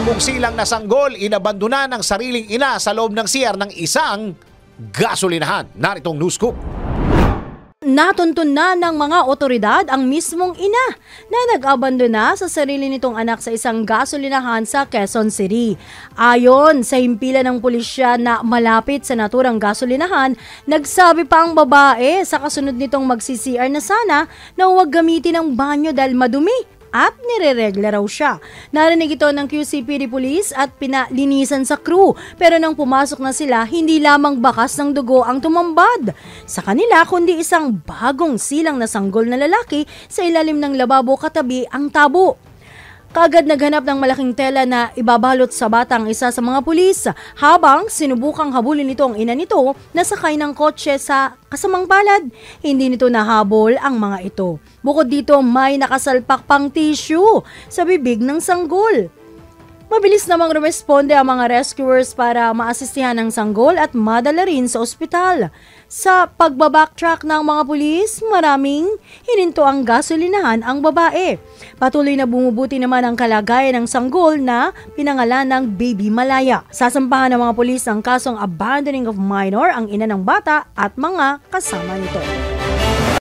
bagong silang na sanggol inabandona ng sariling ina sa loob ng CR ng isang gasolinahan. Naritong news scoop. Natuntun na ng mga otoridad ang mismong ina na nag-abandona sa sarili nitong anak sa isang gasolinahan sa Quezon City. Ayon sa himpilan ng pulisya na malapit sa naturang gasolinahan, nagsabi pa ang babae sa kasunod nitong magsi-CR na sana na huwag gamitin ang banyo dahil madumi at nireregla raw siya. Narinig ito ng QCPD Police at pinalinisan sa crew. Pero nang pumasok na sila, hindi lamang bakas ng dugo ang tumambad sa kanila, kundi isang bagong silang na sanggol na lalaki sa ilalim ng lababo katabi ang tabo. Kaagad naghanap ng malaking tela na ibabalot sa batang isa sa mga pulis habang sinubukang habulin nito ang ina nito na sakay ng kotse sa kasamang palad. Hindi nito nahabol ang mga ito. Bukod dito, may nakasalpak pang tissue sa bibig ng sanggol. Mabilis namang rumesponde ang mga rescuers para maasistihan ang sanggol at madala rin sa ospital. Sa pagbabacktrack ng mga pulis, maraming hininto ang gasolinahan ang babae. Patuloy na bumubuti naman ang kalagayan ng sanggol na pinangalan ng Baby Malaya. Sasampahan ng mga pulis ang kasong abandoning of minor ang ina ng bata at mga kasama nito.